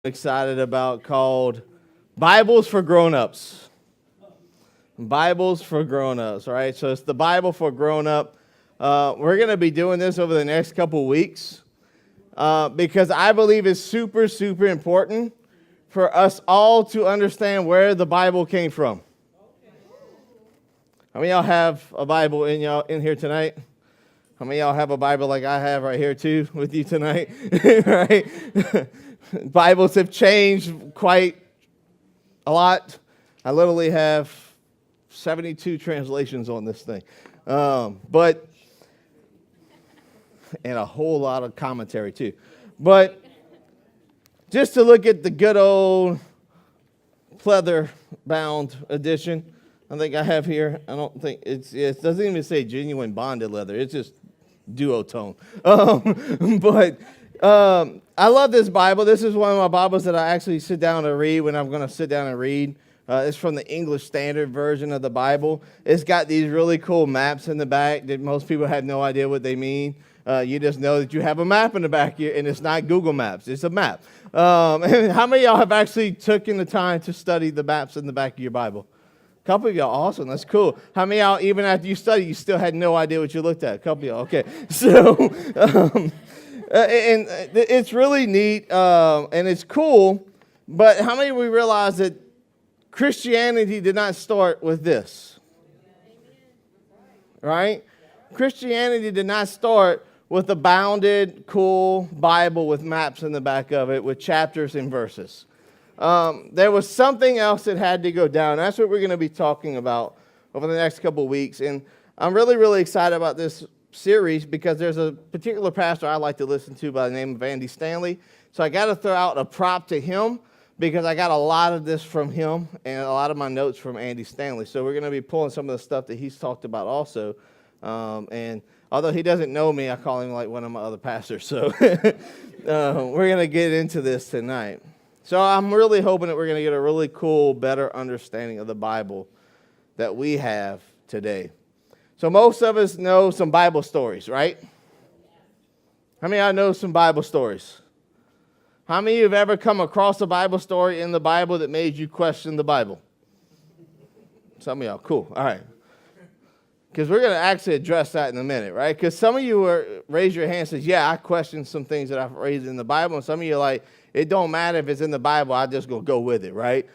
Excited about called Bibles for Grown-ups. Bibles for Grown-ups, right? So it's the Bible for Grown-up. We're going to be doing this over the next couple weeks because I believe it's super, super important for us all to understand where the Bible came from. How many of y'all have a Bible in here tonight? How many of y'all have a Bible like I have right here too with you tonight? Right? Bibles have changed quite a lot. I literally have 72 translations on this thing. And a whole lot of commentary too. But just to look at the good old leather-bound edition, I think I have here. I don't think it doesn't even say genuine bonded leather. It's just duotone. I love this Bible. This is one of my Bibles that I actually sit down and read when I'm going to sit down and read. It's from the English Standard Version of the Bible. It's got these really cool maps in the back that most people have no idea what they mean. You just know that you have a map in the back here, and it's not Google Maps. It's a map. And how many of y'all have actually taken the time to study the maps in the back of your Bible? A couple of y'all, awesome, that's cool. How many of y'all, even after you studied, you still had no idea what you looked at? A couple of y'all, okay. So, and it's really neat, and it's cool, but how many of we realize that Christianity did not start with this? Right? Christianity did not start with a bounded, cool Bible with maps in the back of it with chapters and verses. There was something else that had to go down. That's what we're going to be talking about over the next couple of weeks. And I'm really, really excited about this series because there's a particular pastor I like to listen to by the name of Andy Stanley. So I got to throw out a prop to him because I got a lot of this from him and a lot of my notes from Andy Stanley. So we're going to be pulling some of the stuff that he's talked about also. And although he doesn't know me, I call him like one of my other pastors. So we're going to get into this tonight. So I'm really hoping that we're going to get a really cool, better understanding of the Bible that we have today. So most of us know some Bible stories, right? How many of y'all know some Bible stories? How many of you have ever come across a Bible story in the Bible that made you question the Bible? Some of y'all, cool, all right. Because we're going to actually address that in a minute, right? Because some of you raise your hand and says, yeah, I question some things that I've raised in the Bible. And some of you are like, it don't matter if it's in the Bible, I just going to go with it, right?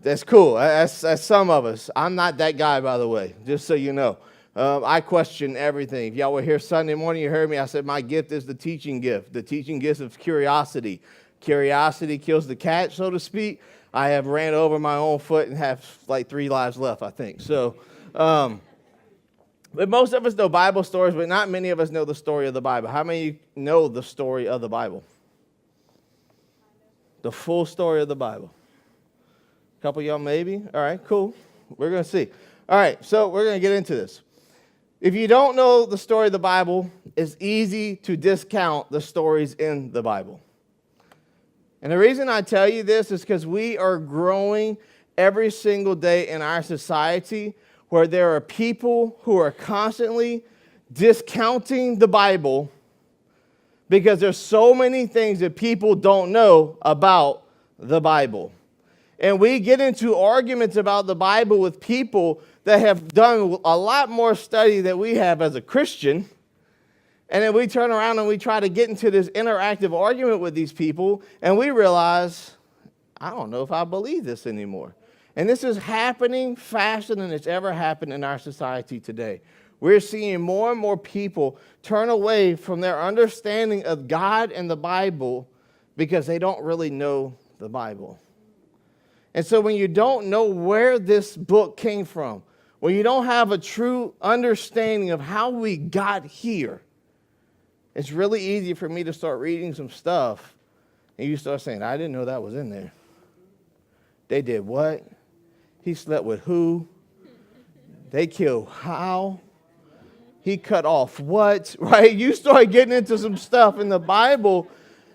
That's cool. That's some of us. I'm not that guy, by the way, just so you know. I question everything. If y'all were here Sunday morning, you heard me. I said my gift is the teaching gift. The teaching gift of curiosity. Curiosity kills the cat, so to speak. I have ran over my own foot and have like 3 lives left, I think. So, but most of us know Bible stories, but not many of us know the story of the Bible. How many of you know the story of the Bible? The full story of the Bible. A couple of y'all maybe? All right, cool. We're going to see. All right, so we're going to get into this. If you don't know the story of the Bible, it's easy to discount the stories in the Bible. And the reason I tell you this is because we are growing every single day in our society where there are people who are constantly discounting the Bible because there's so many things that people don't know about the Bible. And we get into arguments about the Bible with people that have done a lot more study than we have as a Christian. And then we turn around and we try to get into this interactive argument with these people, and we realize, I don't know if I believe this anymore. And this is happening faster than it's ever happened in our society today. We're seeing more and more people turn away from their understanding of God and the Bible because they don't really know the Bible. And so when you don't know where this book came from, when you don't have a true understanding of how we got here, it's really easy for me to start reading some stuff and you start saying, I didn't know that was in there. They did what? He slept with who? They killed how? He cut off what? Right? You start getting into some stuff in the Bible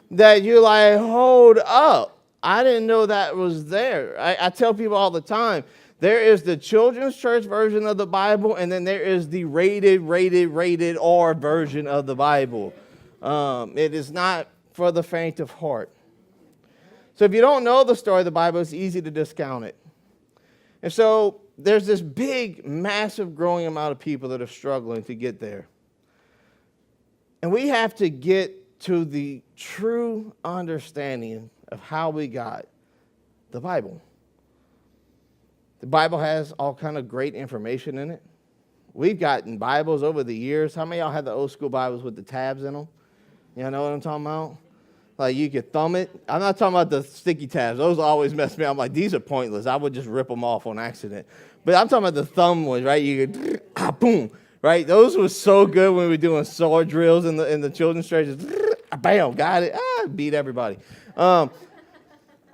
that you're like, hold up. I didn't know that was there. I tell people all the time, there is the children's church version of the Bible, and then there is the rated R version of the Bible. It is not for the faint of heart. So if you don't know the story of the Bible, it's easy to discount it. And so there's this big, massive, growing amount of people that are struggling to get there. And we have to get to the true understanding of how we got the Bible. The Bible has all kind of great information in it. We've gotten Bibles over the years. How many of y'all had the old school Bibles with the tabs in them? You know what I'm talking about? Like you could thumb it. I'm not talking about the sticky tabs. Those always mess me up. I'm like, these are pointless. I would just rip them off on accident. But I'm talking about the thumb ones, right? You could, boom, right? Those were so good when we were doing sword drills in the children's church. Bam, got it. Beat everybody. I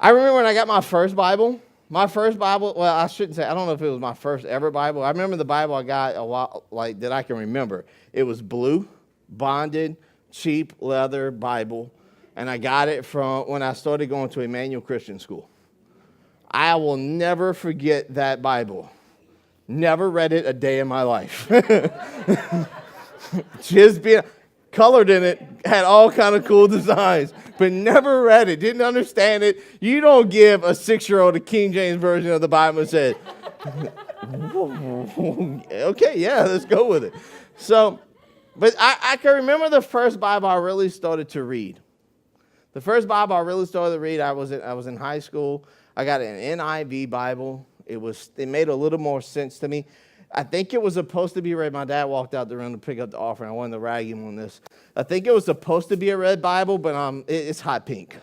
remember when I got my first Bible. Well, I shouldn't say, I don't know if it was my first ever Bible. I remember the Bible I got a while, like that I can remember. It was blue, bonded, cheap leather Bible. And I got it from when I started going to Emmanuel Christian School. I will never forget that Bible. Never read it a day in my life. Just being colored in it, had all kind of cool designs, but never read it, didn't understand it. You don't give a 6-year-old a King James version of the Bible and say, okay, yeah, let's go with it. So, but I can remember the first Bible I really started to read. The first Bible I really started to read, I was in high school. I got an NIV Bible. It made a little more sense to me. I think it was supposed to be red. My dad walked out the room to pick up the offering. I wanted to rag him on this. I think it was supposed to be a red Bible, but it's hot pink.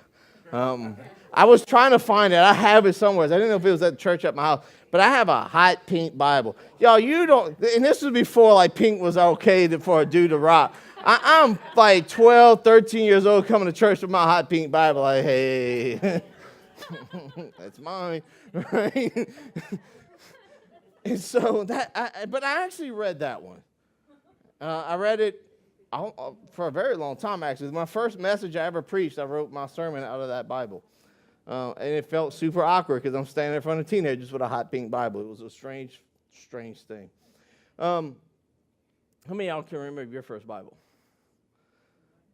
I was trying to find it. I have it somewhere. I didn't know if it was at the church at my house, but I have a hot pink Bible. Y'all, you don't, and this was before like pink was okay for a dude to rock. I'm like 12, 13 years old coming to church with my hot pink Bible, like, hey, that's mine, right? And so but I actually read that one. I read it for a very long time, actually. My first message I ever preached, I wrote my sermon out of that Bible. And it felt super awkward because I'm standing in front of teenagers with a hot pink Bible. It was a strange thing. How many of y'all can remember your first Bible?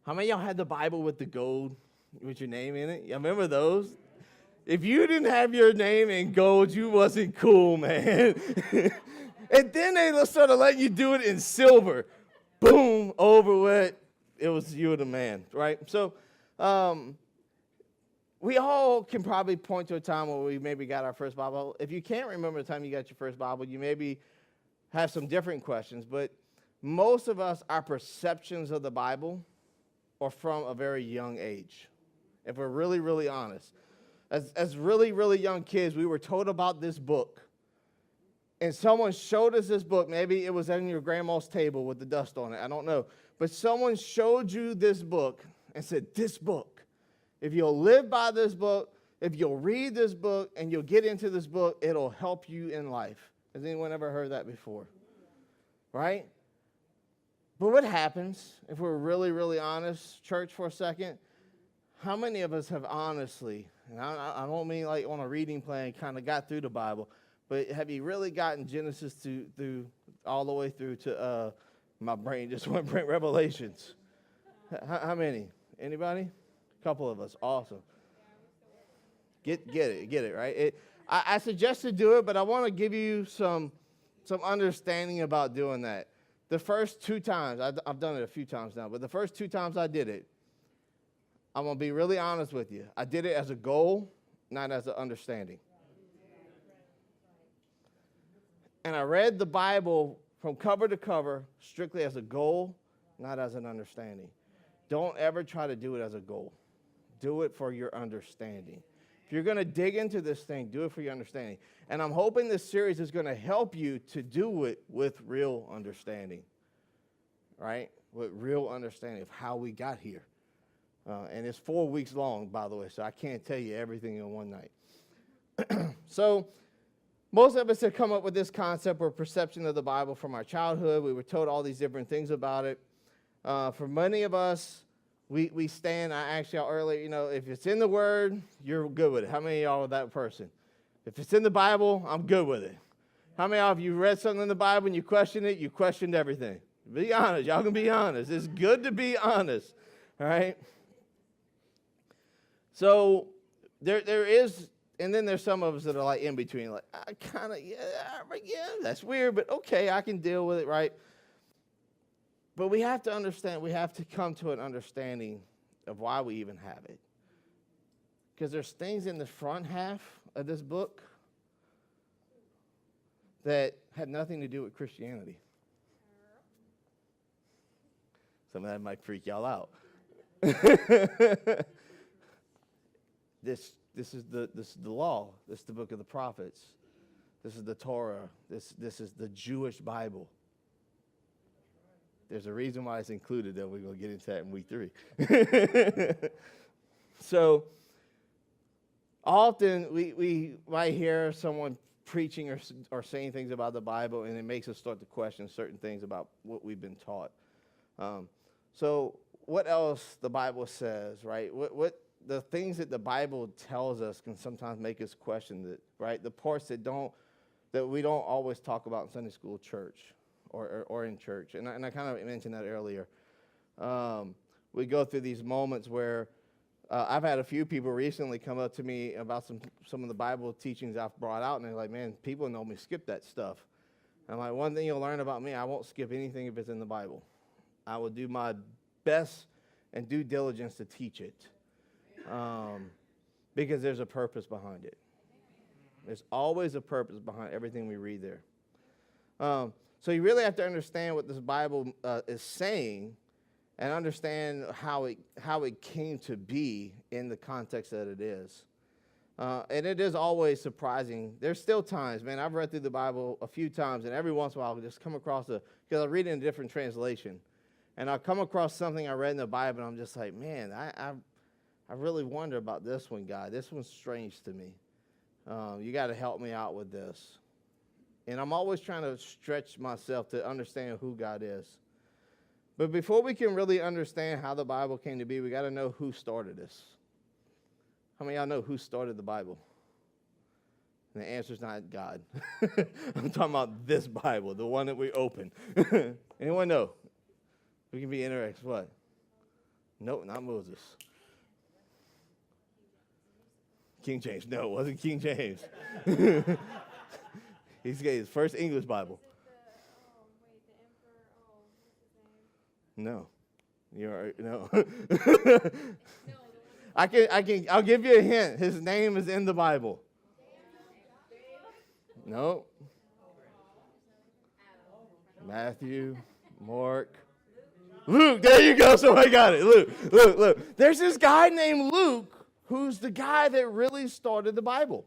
How many of y'all had the Bible with the gold, with your name in it? You remember those? If you didn't have your name in gold, you wasn't cool, man. And then they started letting you do it in silver. Boom, over with. It was you the man, right? So we all can probably point to a time where we maybe got our first Bible. If you can't remember the time you got your first Bible, you maybe have some different questions. But most of us, our perceptions of the Bible are from a very young age, if we're really, really honest. As really, really young kids, we were told about this book. And someone showed us this book. Maybe it was on your grandma's table with the dust on it. I don't know. But someone showed you this book and said, this book, if you'll live by this book, if you'll read this book, and you'll get into this book, it'll help you in life. Has anyone ever heard that before? Right? But what happens, if we're really, really honest, church, for a second, how many of us have honestly, and I don't mean like on a reading plan, kind of got through the Bible, but have you really gotten Genesis through all the way through to, my brain just went Revelations? How many? Anybody? A couple of us. Awesome. Get it, right? I suggest to do it, but I want to give you some understanding about doing that. The first 2 times, I've done it a few times now, but the first 2 times I did it, I'm going to be really honest with you. I did it as a goal, not as an understanding. And I read the Bible from cover to cover strictly as a goal, not as an understanding. Don't ever try to do it as a goal. Do it for your understanding. If you're going to dig into this thing, do it for your understanding. And I'm hoping this series is going to help you to do it with real understanding, right? With real understanding of how we got here. And it's 4 weeks long, by the way, so I can't tell you everything in one night. So most of us have come up with this concept or perception of the Bible from our childhood. We were told all these different things about it. For many of us, we stand, I asked y'all earlier, if it's in the Word, you're good with it. How many of y'all are that person? If it's in the Bible, I'm good with it. How many of y'all, if you read something in the Bible and you questioned it, you questioned everything? Be honest. Y'all can be honest. It's good to be honest, all right? So there is, and then there's some of us that are like in between, like, I kind of, yeah, that's weird, but okay, I can deal with it, right? But we have to understand, we have to come to an understanding of why we even have it. Because there's things in the front half of this book that had nothing to do with Christianity. Some of that might freak y'all out. This is the law. This is the book of the prophets. This is the Torah. This is the Jewish Bible. There's a reason why it's included, though. We're going to get into that in week 3. So often we might hear someone preaching or saying things about the Bible, and it makes us start to question certain things about what we've been taught. So what else the Bible says, right? What the things that the Bible tells us can sometimes make us question that, right? The parts that we don't always talk about in Sunday school, church, or in church. And I kind of mentioned that earlier. We go through these moments where I've had a few people recently come up to me about some of the Bible teachings I've brought out, and they're like, man, people know me skip that stuff. And I'm like, one thing you'll learn about me, I won't skip anything if it's in the Bible. I will do my best and due diligence to teach it. Because there's a purpose behind it. There's always a purpose behind everything we read there. So you really have to understand what this Bible is saying and understand how it came to be in the context that it is. And it is always surprising. There's still times, man, I've read through the Bible a few times, and every once in a while I'll just come across because I read it in a different translation. And I'll come across something I read in the Bible, and I'm just like, man, I really wonder about this one, God. This one's strange to me. You got to help me out with this. And I'm always trying to stretch myself to understand who God is. But before we can really understand how the Bible came to be, we got to know who started this. How many of y'all know who started the Bible? And the answer's not God. I'm talking about this Bible, the one that we open. Anyone know? We can be interactive. What? Nope, not Moses. King James. No, it wasn't King James. He's got his first English Bible. No. No. I'll give you a hint. His name is in the Bible. No. Matthew, Mark, Luke. There you go. Somebody got it. Luke. There's this guy named Luke who's the guy that really started the Bible.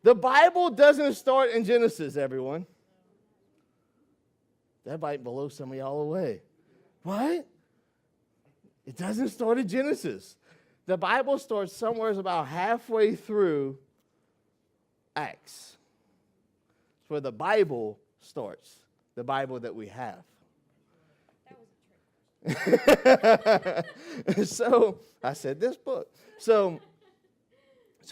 The Bible doesn't start in Genesis, everyone. That might blow some of y'all away. What? It doesn't start in Genesis. The Bible starts somewhere about halfway through Acts. It's where the Bible starts, the Bible that we have. That was a trick. So, I said this book. So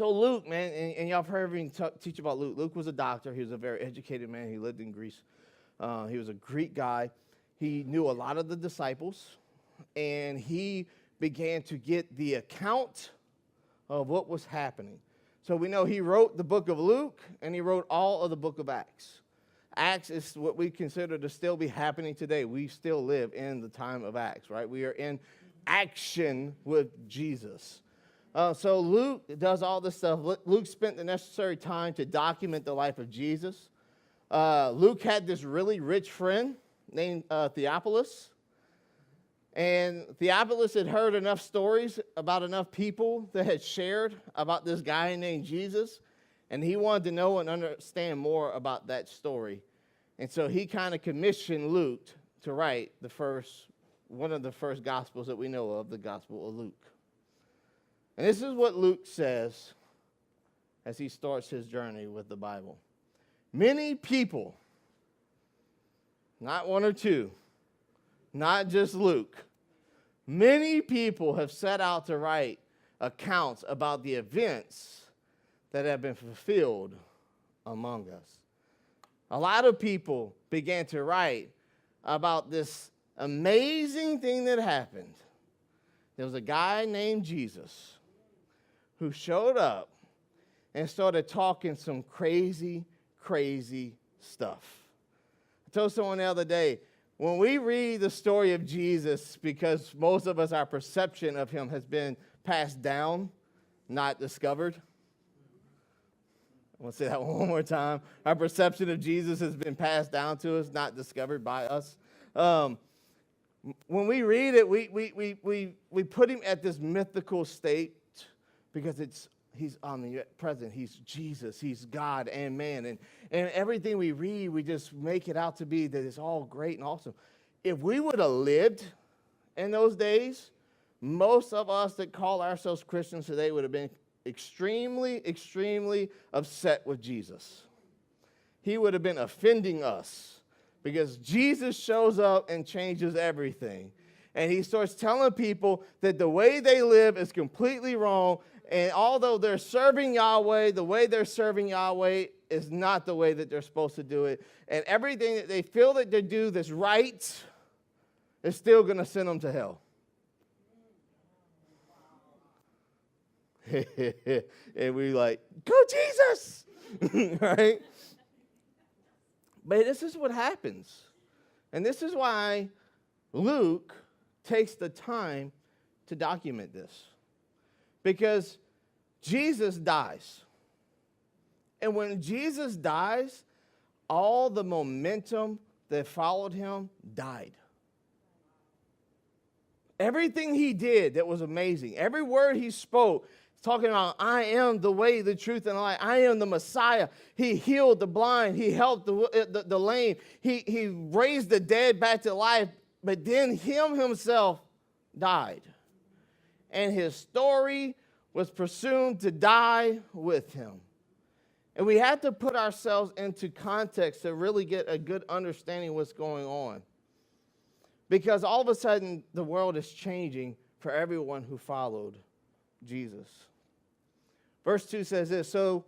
Luke, man, and y'all have heard me teach about Luke. Luke was a doctor. He was a very educated man. He lived in Greece. He was a Greek guy. He knew a lot of the disciples, and he began to get the account of what was happening. So we know he wrote the book of Luke, and he wrote all of the book of Acts. Acts is what we consider to still be happening today. We still live in the time of Acts, right? We are in action with Jesus. So Luke does all this stuff. Luke spent the necessary time to document the life of Jesus. Luke had this really rich friend named Theophilus. And Theophilus had heard enough stories about enough people that had shared about this guy named Jesus. And he wanted to know and understand more about that story. And so he kind of commissioned Luke to write one of the first gospels that we know of, the Gospel of Luke. And this is what Luke says as he starts his journey with the Bible. Many people, not one or two, not just Luke, many people have set out to write accounts about the events that have been fulfilled among us. A lot of people began to write about this amazing thing that happened. There was a guy named Jesus who showed up and started talking some crazy, crazy stuff. I told someone the other day, when we read the story of Jesus, because most of us, our perception of him has been passed down, not discovered. I want to say that one more time. Our perception of Jesus has been passed down to us, not discovered by us. When we read it, we put him at this mythical state because he's omnipresent. He's Jesus. He's God and man. And everything we read, we just make it out to be that it's all great and awesome. If we would have lived in those days, most of us that call ourselves Christians today would have been extremely, extremely upset with Jesus. He would have been offending us because Jesus shows up and changes everything. And he starts telling people that the way they live is completely wrong. And although they're serving Yahweh, the way they're serving Yahweh is not the way that they're supposed to do it. And everything that they feel that they do that's right is still going to send them to hell. And we like, go Jesus! Right? But this is what happens. And this is why Luke takes the time to document this. Because Jesus dies. And when Jesus dies, all the momentum that followed him died. Everything he did that was amazing, every word he spoke, talking about, I am the way, the truth, and the life. I am the Messiah. He healed the blind. He helped the lame. He raised the dead back to life. But then himself died. And his story was presumed to die with him. And we have to put ourselves into context to really get a good understanding of what's going on. Because all of a sudden, the world is changing for everyone who followed Jesus. Verse 2 says this, so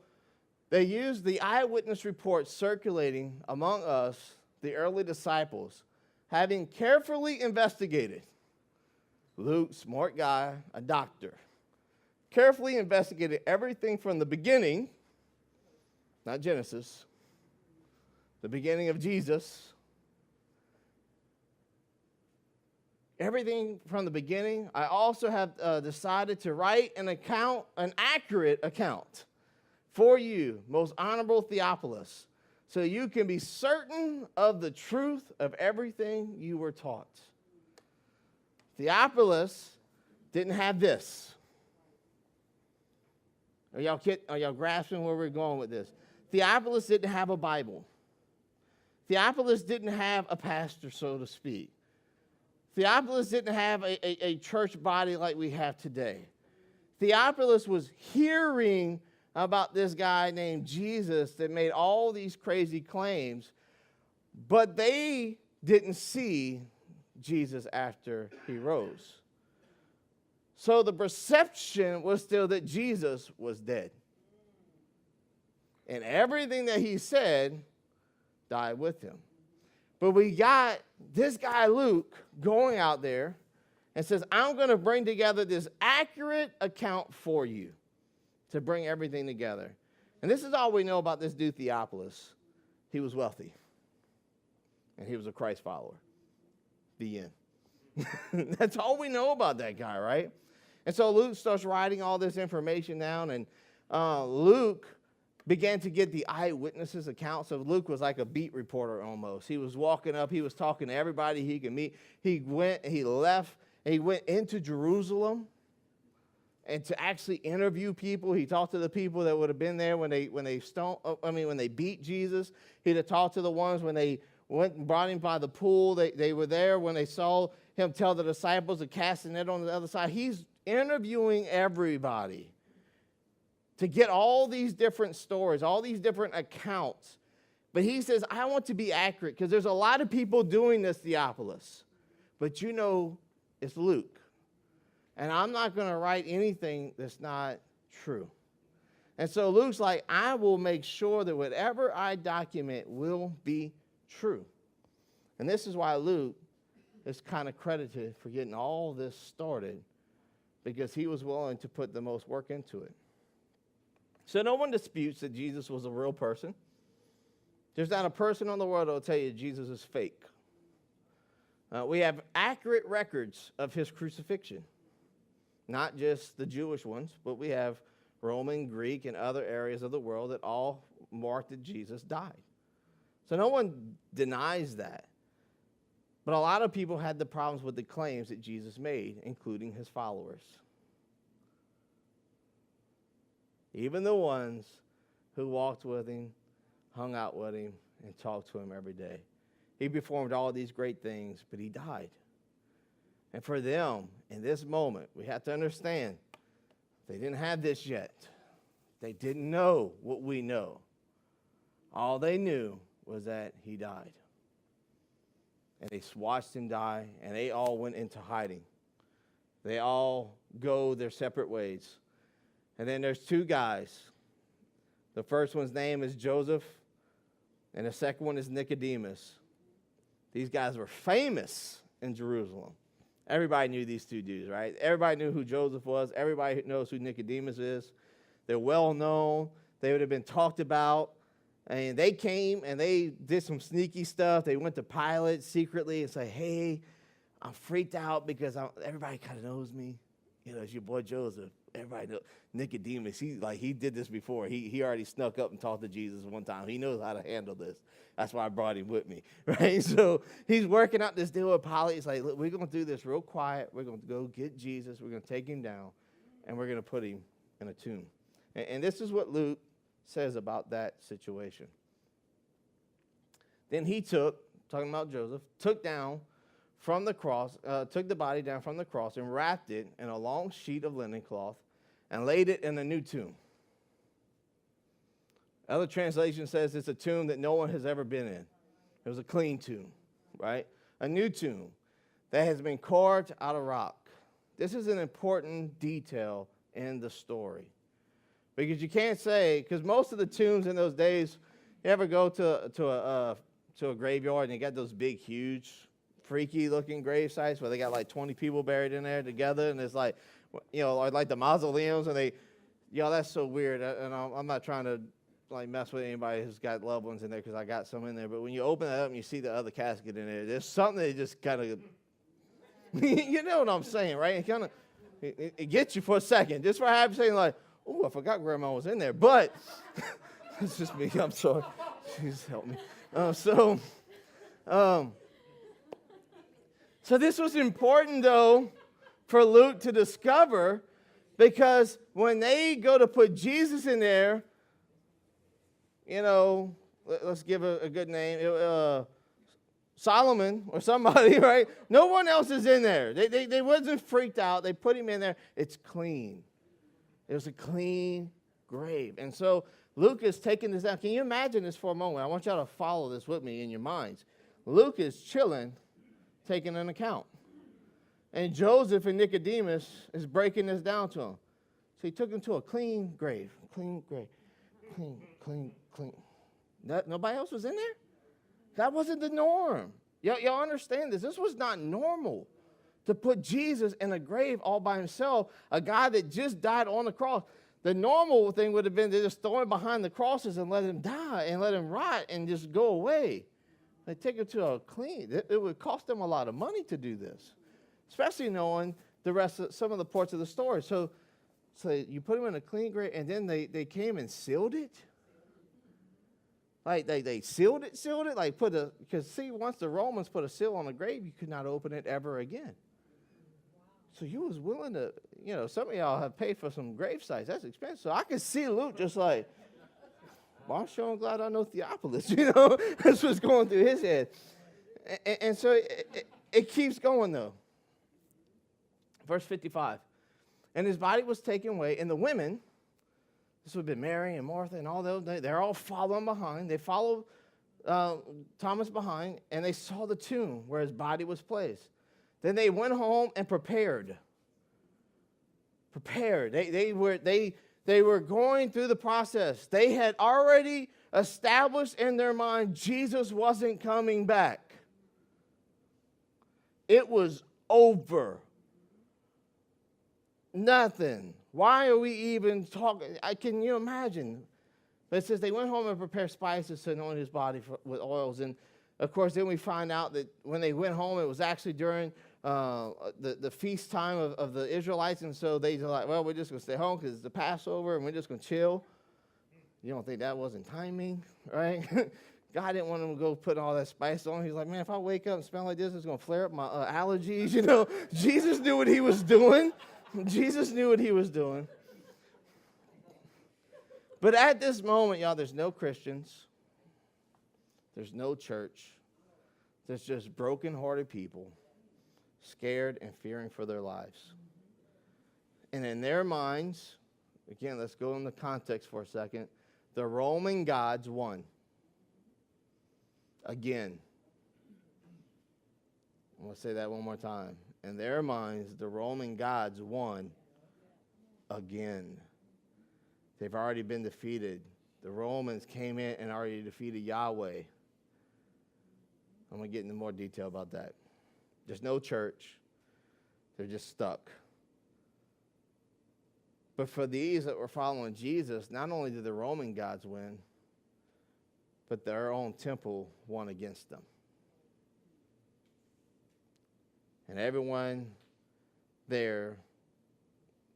they used the eyewitness reports circulating among us, the early disciples, having carefully investigated. Luke, smart guy, a doctor, carefully investigated everything from the beginning, not Genesis, the beginning of Jesus. Everything from the beginning. I also have decided to write an accurate account for you, most honorable Theophilus, so you can be certain of the truth of everything you were taught. Theophilus didn't have this. Are y'all grasping where we're going with this? Theophilus didn't have a Bible. Theophilus didn't have a pastor, so to speak. Theophilus didn't have a church body like we have today. Theophilus was hearing about this guy named Jesus that made all these crazy claims, but they didn't see Jesus after he rose. So the perception was still that Jesus was dead. And everything that he said died with him. But we got this guy, Luke, going out there and says, I'm going to bring together this accurate account for you to bring everything together. And this is all we know about this dude, Theophilus. He was wealthy. And he was a Christ follower. The end. That's all we know about that guy, right? And so Luke starts writing all this information down, and Luke began to get the eyewitnesses' accounts. So Luke was like a beat reporter almost. He was walking up. He was talking to everybody he could meet. He went into Jerusalem and to actually interview people. He talked to the people that would have been there when they beat Jesus. He'd have talked to the ones when they went and brought him by the pool. They were there when they saw him tell the disciples to cast the net on the other side. He's interviewing everybody to get all these different stories, all these different accounts. But he says, I want to be accurate because there's a lot of people doing this, Theophilus. But you know, it's Luke. And I'm not going to write anything that's not true. And so Luke's like, I will make sure that whatever I document will be true. And this is why Luke is kind of credited for getting all this started, because he was willing to put the most work into it. So no one disputes that Jesus was a real person. There's not a person in the world that will tell you Jesus is fake. We have accurate records of his crucifixion. Not just the Jewish ones, but we have Roman, Greek, and other areas of the world that all marked that Jesus died. So no one denies that. But a lot of people had the problems with the claims that Jesus made, including his followers. Even the ones who walked with him, hung out with him, and talked to him every day. He performed all these great things, but he died. And for them, in this moment, we have to understand, they didn't have this yet. They didn't know what we know. All they knew was that he died. And they watched him die, and they all went into hiding. They all go their separate ways. And then there's two guys. The first one's name is Joseph, and the second one is Nicodemus. These guys were famous in Jerusalem. Everybody knew these two dudes, right? Everybody knew who Joseph was. Everybody knows who Nicodemus is. They're well known. They would have been talked about. And they came and they did some sneaky stuff. They went to Pilate secretly and said, hey, I'm freaked out because everybody kind of knows me. You know, it's your boy Joseph. Everybody knows. Nicodemus, he did this before. He already snuck up and talked to Jesus one time. He knows how to handle this. That's why I brought him with me, right? So he's working out this deal with Pilate. He's like, look, we're going to do this real quiet. We're going to go get Jesus. We're going to take him down, and we're going to put him in a tomb. And this is what Luke says about that situation. Then he talking about Joseph, took the body down from the cross and wrapped it in a long sheet of linen cloth and laid it in a new tomb. Other translation says it's a tomb that no one has ever been in. It was a clean tomb, right? A new tomb that has been carved out of rock. This is an important detail in the story. Because you can't say, because most of the tombs in those days, you ever go to a graveyard and they got those big, huge, freaky-looking grave sites where they got like 20 people buried in there together, and it's like, you know, like the mausoleums, and that's so weird. And I'm not trying to like mess with anybody who's got loved ones in there because I got some in there. But when you open it up and you see the other casket in there, there's something that just kind of, you know what I'm saying, right? It kind of, it gets you for a second, just for having saying like, oh, I forgot Grandma was in there. But it's just me. I'm sorry. Jesus help me. So this was important, though, for Luke to discover, because when they go to put Jesus in there, you know, let's give a good name, Solomon or somebody, right? No one else is in there. They wasn't freaked out. They put him in there. It's clean. It was a clean grave. And so Luke is taking this down. Can you imagine this for a moment? I want y'all to follow this with me in your minds. Luke is chilling, taking an account. And Joseph and Nicodemus is breaking this down to him. So he took him to a clean grave. Clean grave. Clean. Nobody else was in there? That wasn't the norm. Y'all understand this. This was not normal to put Jesus in a grave all by himself, a guy that just died on the cross. The normal thing would have been to just throw him behind the crosses and let him die and let him rot and just go away. They take him to a clean. It would cost them a lot of money to do this, especially knowing the rest of some of the parts of the story. So you put him in a clean grave, and then they came and sealed it. Like they sealed it, like because see, once the Romans put a seal on a grave, you could not open it ever again. So you was willing to, you know, some of y'all have paid for some grave sites. That's expensive. So I could see Luke just like, well, I'm sure glad I know Theophilus, you know. That's what's going through his head. And so it keeps going, though. Verse 55. And his body was taken away, and the women, this would have been Mary and Martha and all those, they're all following behind. They followed Thomas behind, and they saw the tomb where his body was placed. Then they went home and prepared. They were going through the process. They had already established in their mind Jesus wasn't coming back. It was over. Nothing. Why are we even talking? Can you imagine? But it says they went home and prepared spices to anoint his body with oils. And, of course, then we find out that when they went home, it was actually during the feast time of the Israelites. And so they were like, well, we're just going to stay home because it's the Passover and we're just going to chill. You don't think that wasn't timing, right? God didn't want them to go put all that spice on. He's like, man, if I wake up and smell like this, it's going to flare up my allergies. You know, Jesus knew what he was doing. Jesus knew what he was doing. But at this moment, y'all, there's no Christians. There's no church. There's just broken-hearted people, scared and fearing for their lives. And in their minds, again, let's go into context for a second. The Roman gods won. Again. I'm going to say that one more time. In their minds, the Roman gods won again. They've already been defeated. The Romans came in and already defeated Yahweh. I'm going to get into more detail about that. There's no church. They're just stuck. But for these that were following Jesus, not only did the Roman gods win, but their own temple won against them. And everyone there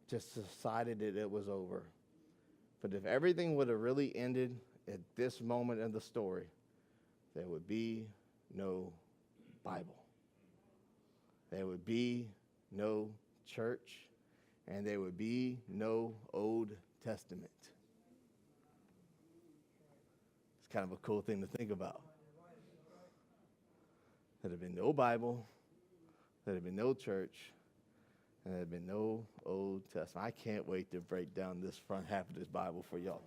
just decided that it was over. But if everything would have really ended at this moment in the story, there would be no Bible. There would be no church, and there would be no Old Testament. It's kind of a cool thing to think about. There'd have been no Bible, there'd have been no church, and there'd have been no Old Testament. I can't wait to break down this front half of this Bible for y'all.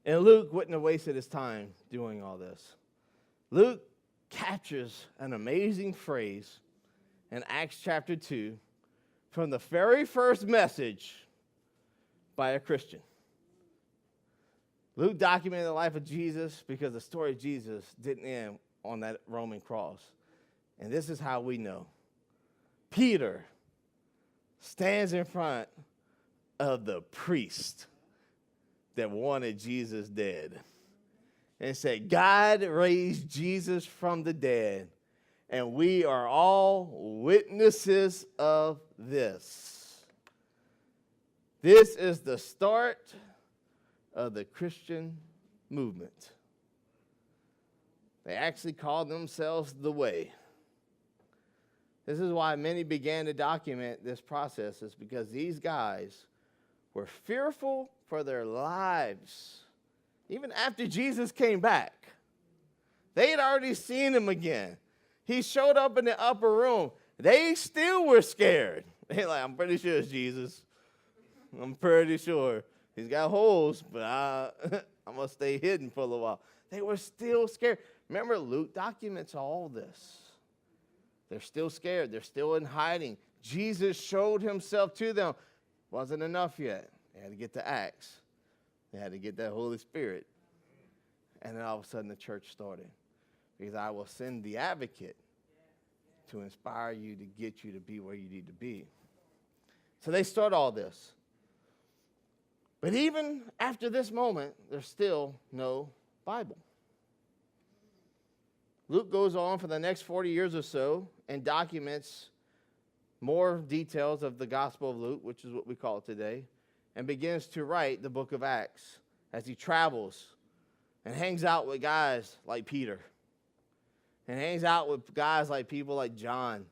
And Luke wouldn't have wasted his time doing all this. Luke captures an amazing phrase in Acts chapter 2 from the very first message by a Christian. Luke documented the life of Jesus because the story of Jesus didn't end on that Roman cross. And this is how we know. Peter stands in front of the priest that wanted Jesus dead and said, God raised Jesus from the dead, and we are all witnesses of this. This is the start of the Christian movement. They actually called themselves the Way. This is why many began to document this process, is because these guys were fearful for their lives. Even after Jesus came back, they had already seen him again. He showed up in the upper room. They still were scared. They're like, I'm pretty sure it's Jesus. I'm pretty sure. He's got holes, but I'm going to stay hidden for a little while. They were still scared. Remember, Luke documents all this. They're still scared. They're still in hiding. Jesus showed himself to them. Wasn't enough yet. They had to get to Acts. They had to get that Holy Spirit. And then all of a sudden the church started. Because I will send the advocate to inspire you, to get you to be where you need to be. So they start all this. But even after this moment, there's still no Bible. Luke goes on for the next 40 years or so and documents more details of the Gospel of Luke, which is what we call it today, and begins to write the book of Acts as he travels and hangs out with guys like Peter and hangs out with guys like people like John.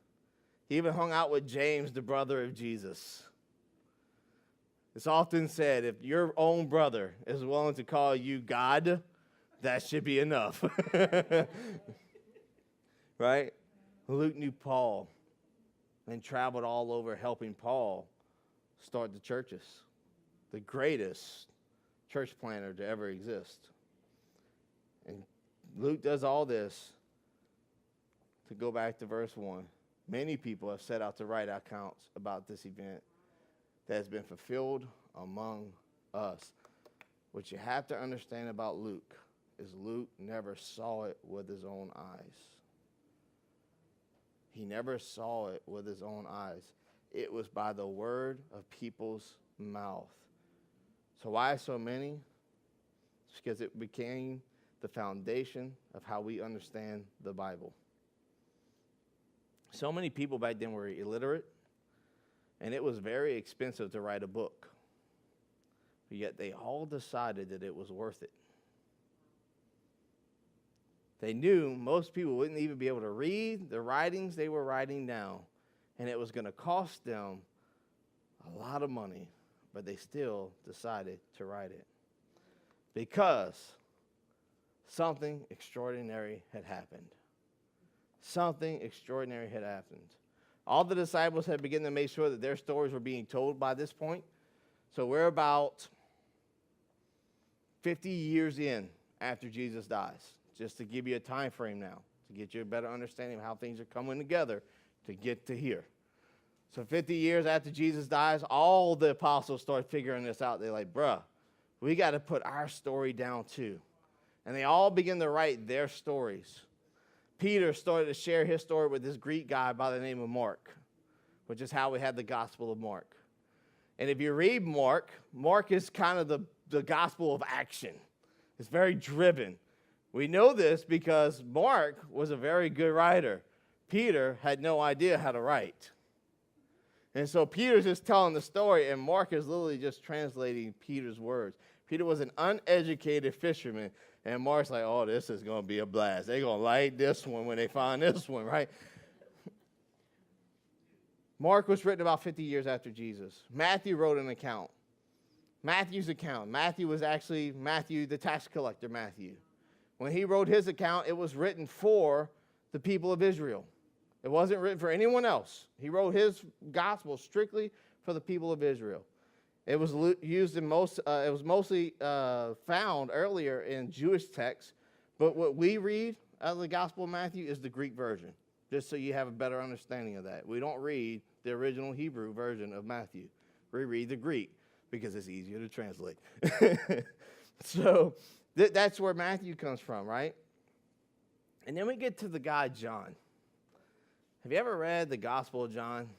He even hung out with James, the brother of Jesus. It's often said, if your own brother is willing to call you God, that should be enough. Right? Luke knew Paul and traveled all over helping Paul start the churches. The greatest church planter to ever exist. And Luke does all this to go back to verse 1. Many people have set out to write accounts about this event that has been fulfilled among us. What you have to understand about Luke is Luke never saw it with his own eyes. He never saw it with his own eyes. It was by the word of people's mouth. So why so many? It's because it became the foundation of how we understand the Bible. So many people back then were illiterate, and it was very expensive to write a book. But yet they all decided that it was worth it. They knew most people wouldn't even be able to read the writings they were writing down, and it was going to cost them a lot of money, but they still decided to write it because something extraordinary had happened. Something extraordinary had happened. All the disciples had begun to make sure that their stories were being told by this point. So we're about 50 years in after Jesus dies, just to give you a time frame now, to get you a better understanding of how things are coming together to get to here. So 50 years after Jesus dies, all the apostles start figuring this out. They're like, bruh, we got to put our story down too. And they all begin to write their stories. Peter started to share his story with this Greek guy by the name of Mark, which is how we had the Gospel of Mark. And if you read Mark, Mark is kind of the gospel of action. It's very driven. We know this because Mark was a very good writer. Peter had no idea how to write. And so Peter's just telling the story, and Mark is literally just translating Peter's words. Peter was an uneducated fisherman, and Mark's like, oh, this is going to be a blast. They're going to like this one when they find this one, right? Mark was written about 50 years after Jesus. Matthew wrote an account. Matthew's account. Matthew was actually Matthew, the tax collector Matthew. When he wrote his account, it was written for the people of Israel. It wasn't written for anyone else. He wrote his gospel strictly for the people of Israel. It was used in most. It was mostly found earlier in Jewish texts, but what we read out of the Gospel of Matthew is the Greek version, just so you have a better understanding of that. We don't read the original Hebrew version of Matthew. We read the Greek because it's easier to translate. So that's where Matthew comes from, right? And then we get to the guy John. Have you ever read the Gospel of John?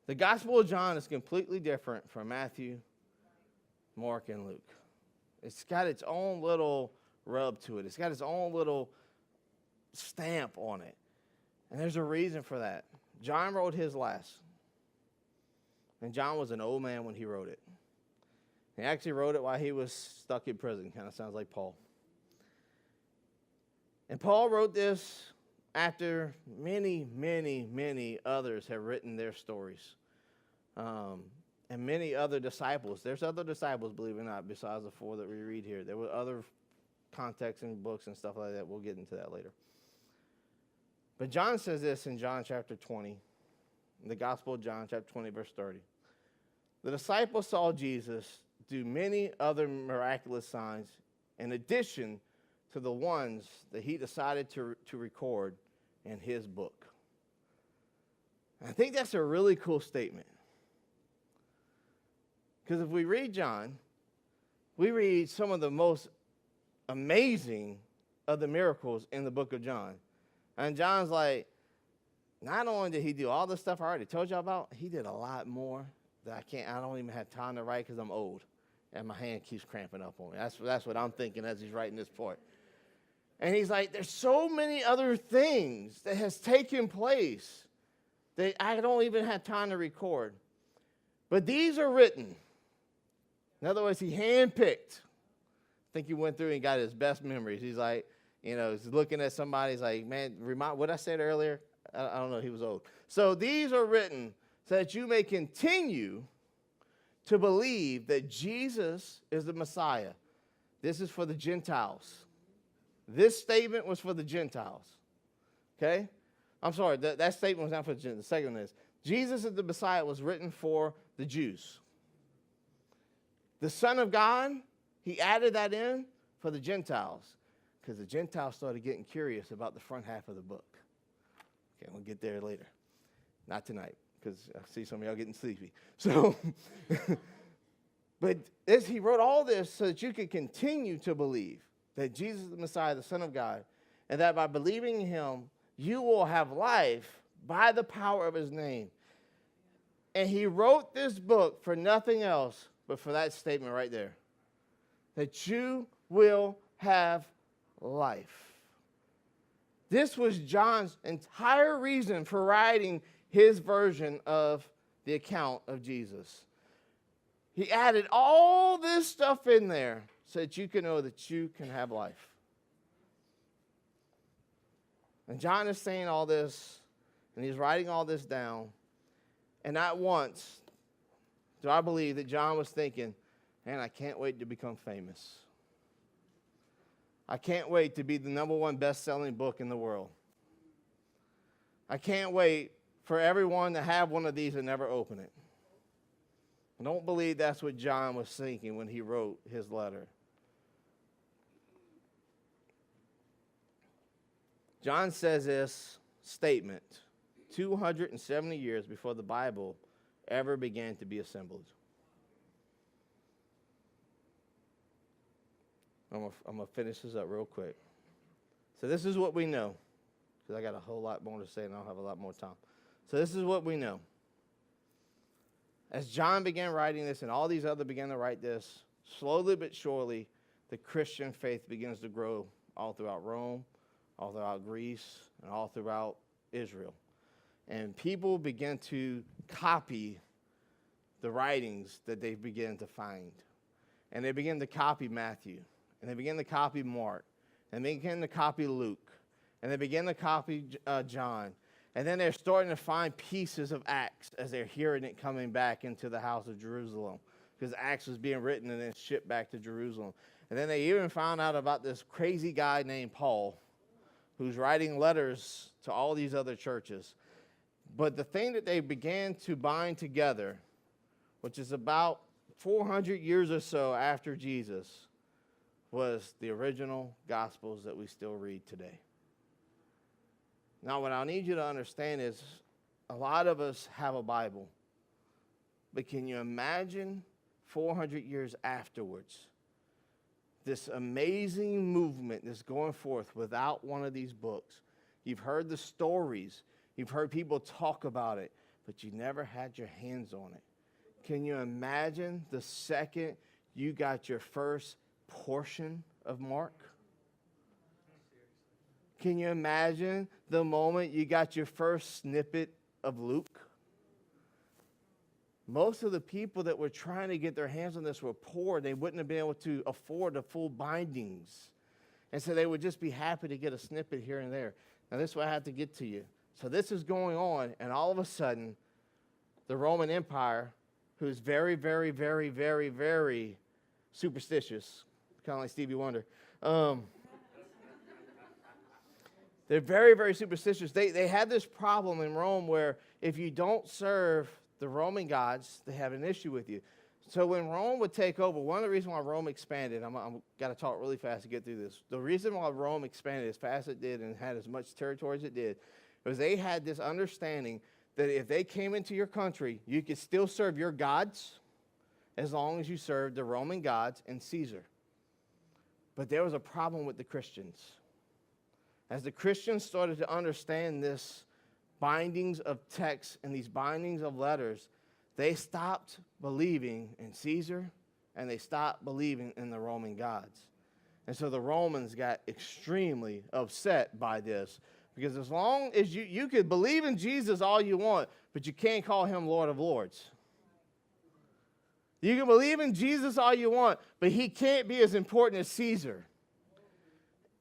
The Gospel of John is completely different from Matthew, Mark, and Luke. It's got its own little rub to it. It's got its own little stamp on it. And there's a reason for that. John wrote his last. And John was an old man when he wrote it. He actually wrote it while he was stuck in prison. Kind of sounds like Paul. And Paul wrote this after many, many, many others have written their stories. And many other disciples. There's other disciples, believe it or not, besides the four that we read here. There were other contexts and books and stuff like that. We'll get into that later. But John says this in John chapter 20, in the Gospel of John chapter 20, verse 30. The disciples saw Jesus do many other miraculous signs in addition to the ones that he decided to record in his book. And I think that's a really cool statement. Because if we read John, we read some of the most amazing of the miracles in the book of John. And John's like, not only did he do all the stuff I already told you about, he did a lot more that I don't even have time to write because I'm old. And my hand keeps cramping up on me. That's what I'm thinking as he's writing this part. And he's like, there's so many other things that has taken place that I don't even have time to record. But these are written. In other words, he handpicked. I think he went through and got his best memories. He's like, he's looking at somebody. He's like, man, remind what I said earlier. I don't know. He was old. So these are written so that you may continue to believe that Jesus is the Messiah. This is for the Gentiles. This statement was for the Gentiles. Okay? I'm sorry, that statement was not for the Gentiles. The second one is, Jesus is the Messiah was written for the Jews. The Son of God, he added that in for the Gentiles because the Gentiles started getting curious about the front half of the book. Okay, we'll get there later. Not tonight because I see some of y'all getting sleepy. So, but he wrote all this so that you could continue to believe that Jesus is the Messiah, the Son of God, and that by believing in him, you will have life by the power of his name. And he wrote this book for nothing else but for that statement right there, that you will have life. This was John's entire reason for writing his version of the account of Jesus. He added all this stuff in there so that you can know that you can have life. And John is saying all this, and he's writing all this down. And not once do I believe that John was thinking, man, I can't wait to become famous. I can't wait to be the #1 best-selling book in the world. I can't wait for everyone to have one of these and never open it. I don't believe that's what John was thinking when he wrote his letter. John says this statement 270 years before the Bible ever began to be assembled. I'm going to finish this up real quick. So this is what we know, because I got a whole lot more to say and I don't have a lot more time. So this is what we know. As John began writing this and all these others began to write this, slowly but surely, the Christian faith begins to grow all throughout Rome, all throughout Greece, and all throughout Israel. And people begin to copy the writings that they begin to find. And they begin to copy Matthew. And they begin to copy Mark. And they begin to copy Luke. And they begin to copy John. And then they're starting to find pieces of Acts as they're hearing it coming back into the house of Jerusalem. Because Acts was being written and then shipped back to Jerusalem. And then they even found out about this crazy guy named Paul, who's writing letters to all these other churches. But the thing that they began to bind together, which is about 400 years or so after Jesus, was the original Gospels that we still read today. Now, what I need you to understand is a lot of us have a Bible. But can you imagine 400 years afterwards, this amazing movement that's going forth without one of these books? You've heard the stories. You've heard people talk about it, but you never had your hands on it. Can you imagine the second you got your first portion of Mark? Can you imagine the moment you got your first snippet of Luke? Most of the people that were trying to get their hands on this were poor. They wouldn't have been able to afford the full bindings. And so they would just be happy to get a snippet here and there. Now, this is what I have to get to you. So this is going on, and all of a sudden, the Roman Empire, who's very, very, very, very, very superstitious, kind of like Stevie Wonder, they're very, very superstitious. They had this problem in Rome where if you don't serve the Roman gods, they have an issue with you. So when Rome would take over, one of the reasons why Rome expanded, I'm got to talk really fast to get through this. The reason why Rome expanded as fast as it did and had as much territory as it did was they had this understanding that if they came into your country, you could still serve your gods as long as you served the Roman gods and Caesar. But there was a problem with the Christians. As the Christians started to understand this bindings of texts and these bindings of letters, they stopped believing in Caesar and they stopped believing in the Roman gods. And so the Romans got extremely upset by this, because as long as you could believe in Jesus all you want, but you can't call him Lord of Lords. You can believe in Jesus all you want, but he can't be as important as Caesar.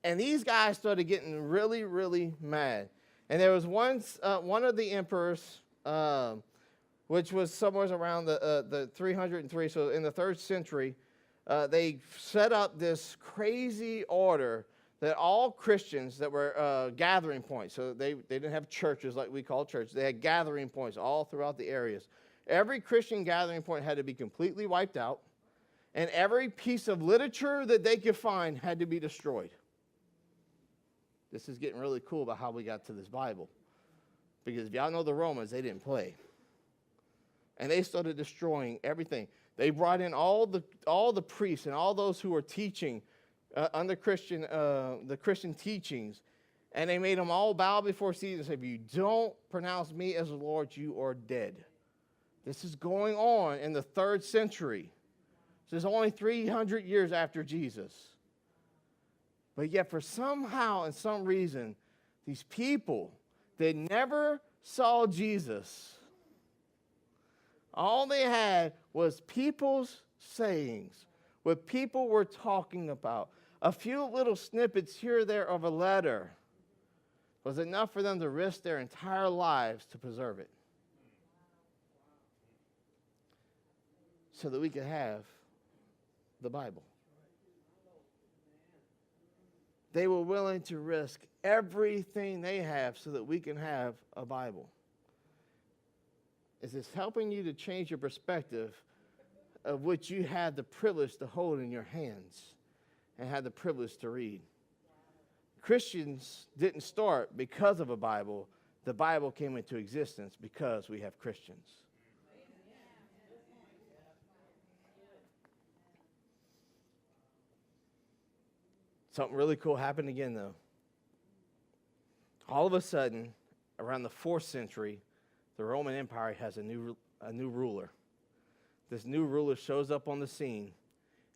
And these guys started getting really, really mad. And there was one of the emperors, which was somewhere around the 303, so in the 3rd century, they set up this crazy order that all Christians that were gathering points, so they didn't have churches like we call churches, they had gathering points all throughout the areas. Every Christian gathering point had to be completely wiped out, and every piece of literature that they could find had to be destroyed. This is getting really cool about how we got to this Bible. Because if y'all know the Romans, they didn't play. And they started destroying everything. They brought in all the priests and all those who were teaching under the Christian teachings, and they made them all bow before Caesar and say, if you don't pronounce me as the Lord, you are dead. This is going on in the 3rd century. This is only 300 years after Jesus. But yet for somehow and some reason, these people, they never saw Jesus. All they had was people's sayings, what people were talking about. A few little snippets here or there of a letter was enough for them to risk their entire lives to preserve it, so that we could have the Bible. They were willing to risk everything they have so that we can have a Bible. Is this helping you to change your perspective of what you had the privilege to hold in your hands and had the privilege to read? Christians didn't start because of a Bible. The Bible came into existence because we have Christians. Something really cool happened again, though. All of a sudden, around the 4th century, the Roman Empire has a new ruler. This new ruler shows up on the scene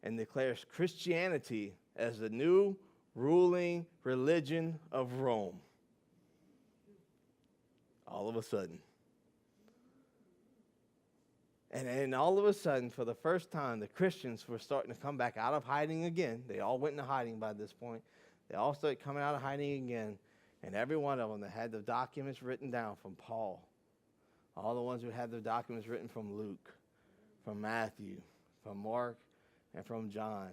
and declares Christianity as the new ruling religion of Rome. All of a sudden. And then all of a sudden, for the first time, the Christians were starting to come back out of hiding again. They all went into hiding by this point. They all started coming out of hiding again. And every one of them that had the documents written down from Paul, all the ones who had the documents written from Luke, from Matthew, from Mark, and from John,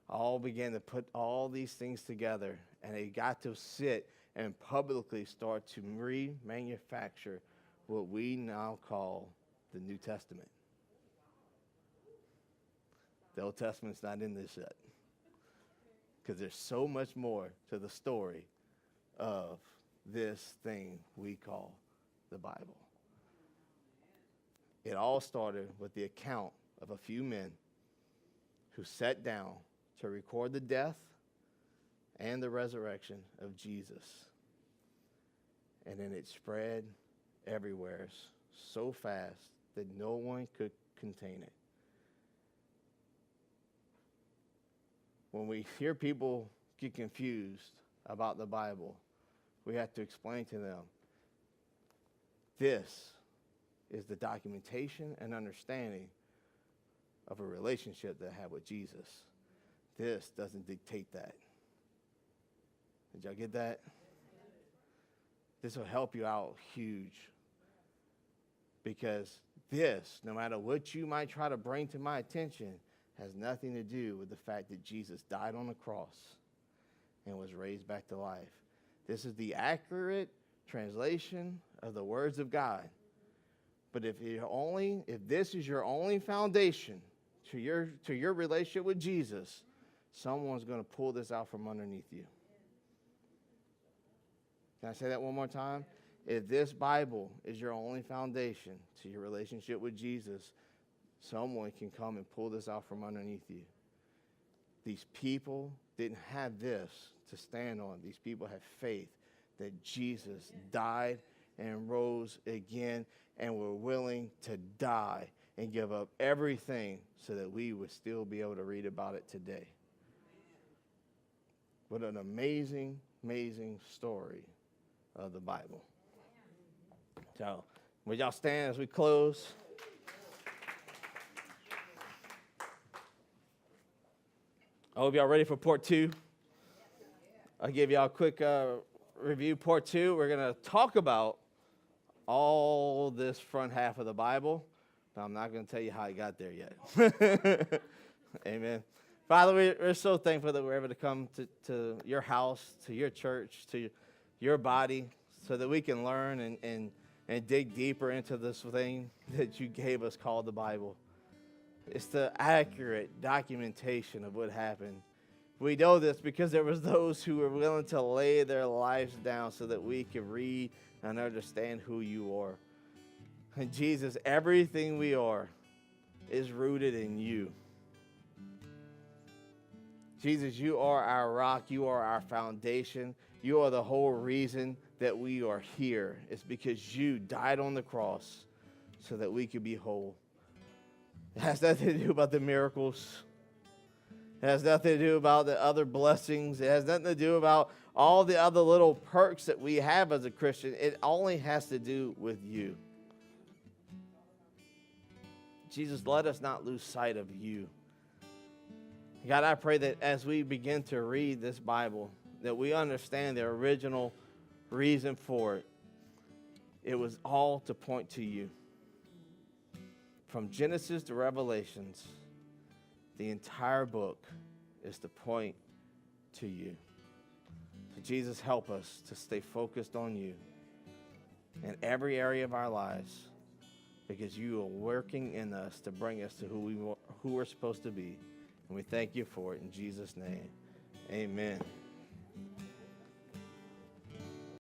all began to put all these things together. And they got to sit and publicly start to remanufacture what we now call the New Testament. The Old Testament's not in this yet, because there's so much more to the story of this thing we call the Bible. It all started with the account of a few men who sat down to record the death and the resurrection of Jesus. And then it spread everywhere so fast that no one could contain it. When we hear people get confused about the Bible, we have to explain to them, this is the documentation and understanding of a relationship that I have with Jesus. This doesn't dictate that. Did y'all get that? This will help you out huge. Because this, no matter what you might try to bring to my attention, has nothing to do with the fact that Jesus died on the cross and was raised back to life. This is the accurate translation of the words of God. But if this is your only foundation to your relationship with Jesus, someone's going to pull this out from underneath you. Can I say that one more time? If this Bible is your only foundation to your relationship with Jesus, someone can come and pull this out from underneath you. These people didn't have this to stand on. These people had faith that Jesus died and rose again and were willing to die and give up everything so that we would still be able to read about it today. What an amazing, amazing story of the Bible. So, will y'all stand as we close? I hope y'all ready for part 2. I'll give y'all a quick review. Part 2, we're going to talk about all this front half of the Bible. But I'm not going to tell you how I got there yet. Amen. Father, we're so thankful that we're able to come to your house, to your church, to your body, so that we can learn and dig deeper into this thing that you gave us called the Bible. It's the accurate documentation of what happened. We know this because there was those who were willing to lay their lives down so that we could read and understand who you are. And Jesus, everything we are is rooted in you. Jesus, you are our rock. You are our foundation. You are the whole reason that we are here. It's because you died on the cross, so that we could be whole. It has nothing to do about the miracles. It has nothing to do about the other blessings. It has nothing to do about all the other little perks that we have as a Christian. It only has to do with you. Jesus, let us not lose sight of you. God, I pray that as we begin to read this Bible, that we understand the original reason for it. It was all to point to you. From Genesis to Revelations, the entire book is to point to you. So Jesus, help us to stay focused on you in every area of our lives, because you are working in us to bring us to who we're supposed to be. And we thank you for it in Jesus' name. Amen.